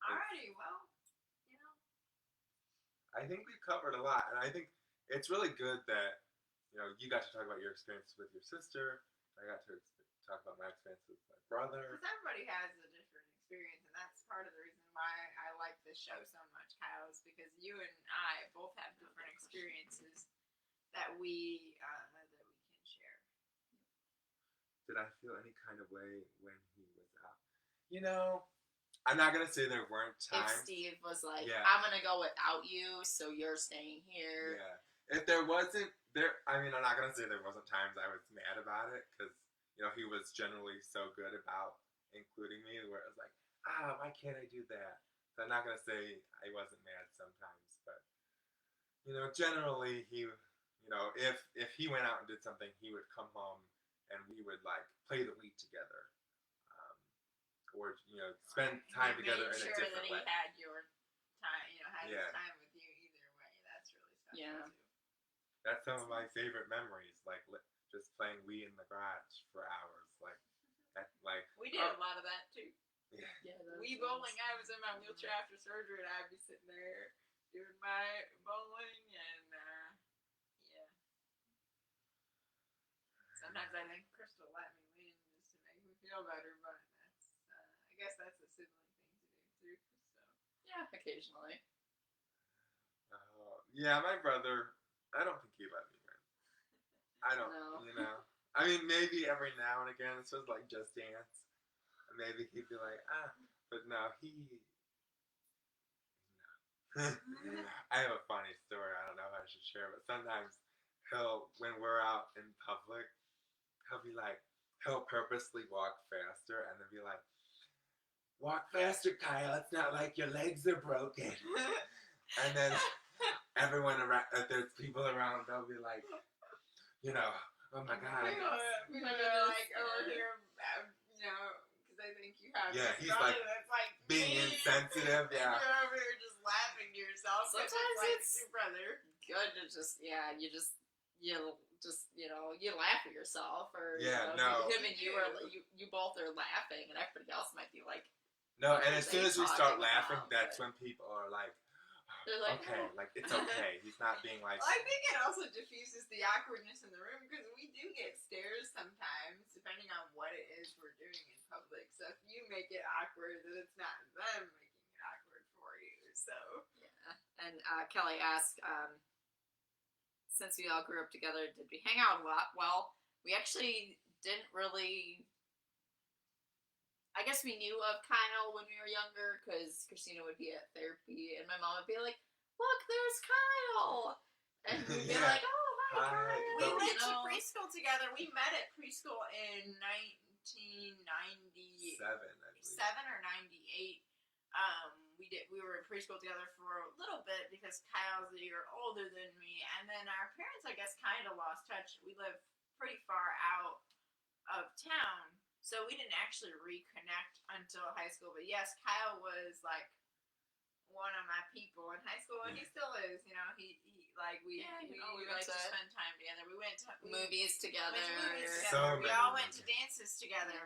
Alrighty, well, I think we've covered a lot, and I think it's really good that you got to talk about your experience with your sister. I got to talk about my experience with my brother. because everybody has a different experience, and that's part of the reason why I like this show so much, Kyle, is because you and I both have different experiences that we can share. Did I feel any kind of way when he was out? I'm not gonna say there weren't If times. Steve was like, Yeah. I'm gonna go without you, so you're staying here. Yeah. If there wasn't I'm not gonna say there wasn't times I was mad about it, because he was generally so good about including me, where it was like, why can't I do that? So I'm not gonna say I wasn't mad sometimes, but generally he, if he went out and did something, he would come home and we would like play the Wii together, or spend time together in a different way. He had your time, had Yeah. his time with you either way. That's really special Yeah. too. That's some of my favorite memories, like just playing Wii in the garage for hours, We did a lot of that too. Yeah. Yeah, that Wii was bowling. nice. I was in my wheelchair after surgery, and I'd be sitting there doing my bowling, and yeah. Sometimes I think Crystal let me win just to make me feel better, but that's I guess that's a sibling thing to do too. So Yeah, occasionally. Yeah, my brother, I don't think he let me win. I don't, No. I mean, maybe every now and again, this was like Just Dance. And maybe he'd be like, but no, I have a funny story. I don't know if I should share, but sometimes when we're out in public, he'll purposely walk faster and then be like, walk faster, Kyle. It's not like your legs are broken. And then everyone around, if there's people around, they'll be like, oh my God. People are like over here, because they think you have. Yeah, this he's brother like that's like being me, insensitive, and yeah. you're over here just laughing to yourself. 'Cause Sometimes it's like it's your brother. Good to you laugh at yourself, or Yeah, no. him and you you both are laughing, and everybody else might be like, No, what and are as soon they as we start talking laughing, about? that's But when people are like, they're like, okay, "Oh." like it's okay. He's not being like, Well, I think it also diffuses the awkwardness in the room because we do get stares sometimes, depending on what it is we're doing in public. So if you make it awkward, then it's not them making it awkward for you. So Yeah. And Kelly asked, since we all grew up together, did we hang out a lot? Well, we actually didn't really. I guess we knew of Kyle when we were younger because Kristina would be at therapy, and my mom would be like, "Look, there's Kyle," and we'd be Yeah. like, "Oh, hi, Hi. Kyle." we But- went to preschool together. We met at preschool in 1997 7, I believe. or 98. We were in preschool together for a little bit because Kyle's a year older than me, and then our parents, I guess, kind of lost touch. We live pretty far out of town, so we didn't actually reconnect until high school. But yes, Kyle was like one of my people in high school, and he still is. We we like went to to spend time together. We went to movies together. went to movies So together. We many all went to movies. dances together.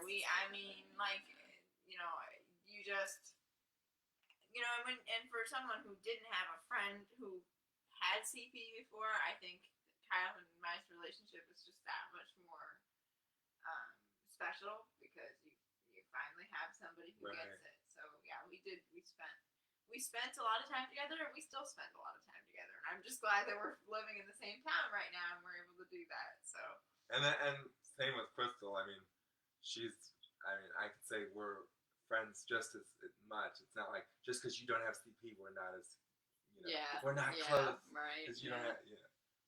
You just, and for someone who didn't have a friend who had CP before, I think Kyle and my relationship is just that much more special because you finally have somebody who Right. gets it. So yeah, we spent a lot of time together, and we still spend a lot of time together. And I'm just glad that we're living in the same town right now and we're able to do that. So And same with Crystal. I mean, I could say we're friends just as much. It's not like just because you don't have CP, we're not as, we're not close. Right. Because you don't have, No,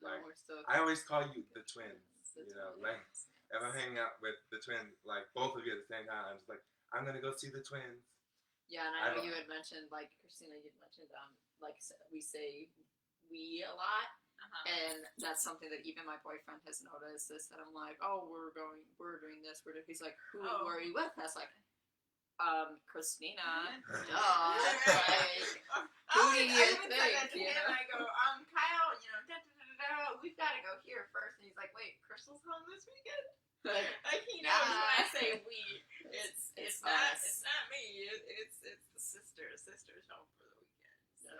like, we're still I always call you the twins. The Like twins. if I'm hanging out with the twins, like both of you at the same time, I'm just like, I'm gonna go see the twins. Yeah, and I know you had mentioned, like, Kristina, you'd mentioned, we say we a lot, and that's something that even my boyfriend has noticed, is that I'm like, oh, we're doing this, he's like, who are you with? That's like, Kristina, duh, like, who do you I even said that think, to him, I go, Kyle, we've got to go here first. And he's like, wait, Crystal's home this weekend? Like, Like he knows when I say Yeah. we, it's us. not me. It's the sister. Sister's home for the weekend. So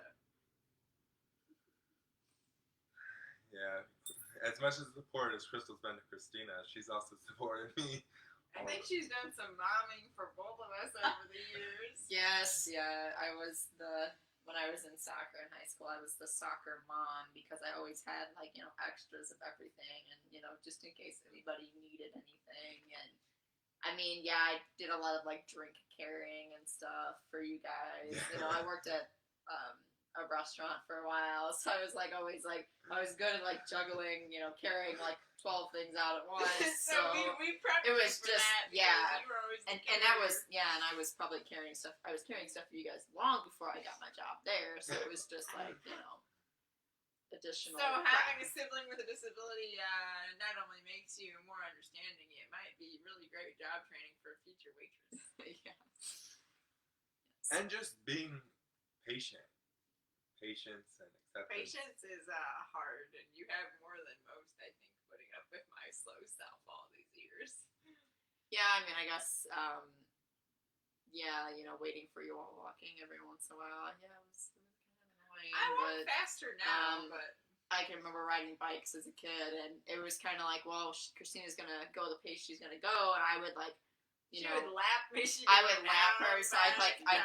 Yeah. As much as support as Crystal's been to Kristina, she's also supported me. I think she's done some momming for both of us over the years. Yes, yeah. When I was in soccer in high school, I was the soccer mom because I always had extras of everything, and just in case anybody needed anything. And I mean, yeah, I did a lot of drink carrying and stuff for you guys. I worked at a restaurant for a while, so I was always I was good at juggling, carrying 12 things out at once. So we prepped it was for just that yeah. you were always the And that was carrier. and I was probably carrying stuff. I was carrying stuff for you guys long before I got my job there, so it was just additional. So having a sibling with a disability not only makes you more understanding, it might be really great job training for a future waitress. Yeah. And just being patient. Patience and acceptance. Patience is hard, and you have more than most, I think, putting up with my slow self all these years. Yeah, I mean, I guess, waiting for you all walking every once in a while. Yeah, it was kind of annoying. I walk but faster now, but I can remember riding bikes as a kid, and it was kind of Christina's gonna go the pace she's gonna go, and I would she would lap me. I would lap her, so I'd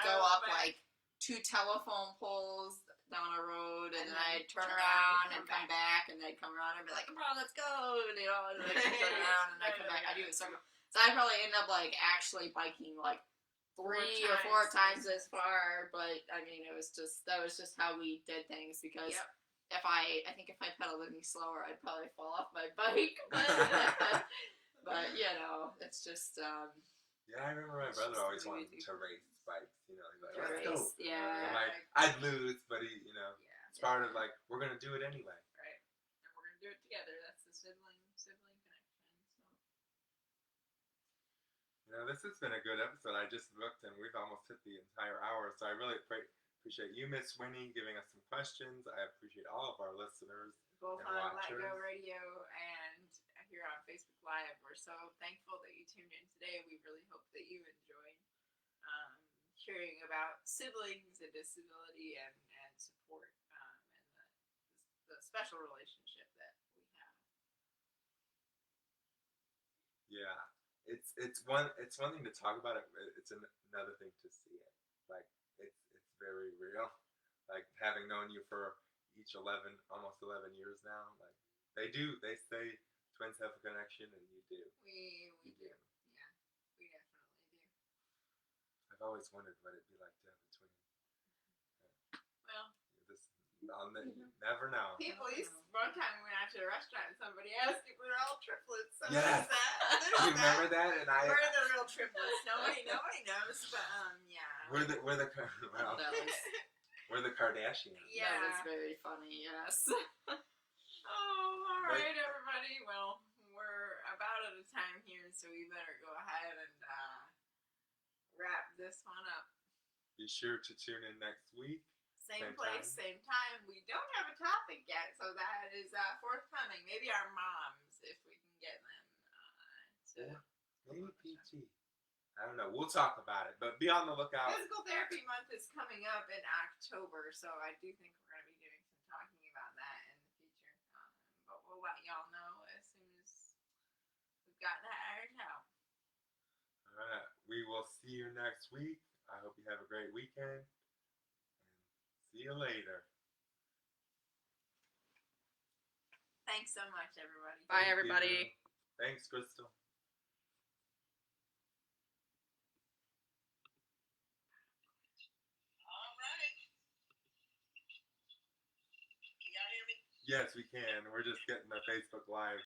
go up back. 2 telephone poles down a road, and then I'd turn turn around around, and come back, and I'd come around and be like, "Come on, let's go," and and I'd turn around and I'd come back. I do it circle. So I probably end up actually biking 3 or 4 times as far, but I mean, that was just how we did things because. Yep. I think if I pedaled any slower, I'd probably fall off my bike. But it's just. Yeah, I remember my brother always wanted to race bikes. He's like, let's go. Yeah. And I'd lose, but he, it's part of we're gonna do it anyway. Right. And we're gonna do it together. That's the sibling connection. So. This has been a good episode. I just looked and we've almost hit the entire hour, so I really appreciate you, Miss Winnie, giving us some questions. I appreciate all of our listeners. Both and on Let watchers. Go Radio and here on Facebook Live. We're so thankful that you tuned in today. We really hope that you enjoyed hearing about siblings and disability and support and the special relationship that we have. Yeah, it's one thing to talk about it. It's another thing to see it. It's very real. Having known you for almost 11 years now. They say twins have a connection, and you do. We do. Yeah, we definitely do. I've always wondered what it'd be like to have a twin. Well, You never know. people one time we went out to a restaurant and somebody asked if we were all triplets. So Yes. You remember that? And we're the real triplets. Nobody knows, but yeah. We're the Kardashians. Yeah. That was very funny. Yes. All right, everybody. Well, we're about out of time here, so we better go ahead and wrap this one up. Be sure to tune in next week. Same place, same time. We don't have a topic yet, so that is forthcoming. Maybe our moms, if we can get them. Maybe PT. I don't know. We'll talk about it, but be on the lookout. Physical therapy month is coming up in October, so I do think we're going to be doing some talking about that in the future. But we'll let y'all know as soon as we've got that ironed out. All right. We will see you next week. I hope you have a great weekend. See you later. Thanks so much, everybody. Bye, Thank everybody. you. Thanks, Crystal. All right. Can y'all hear me? Yes, we can. We're just getting the Facebook Live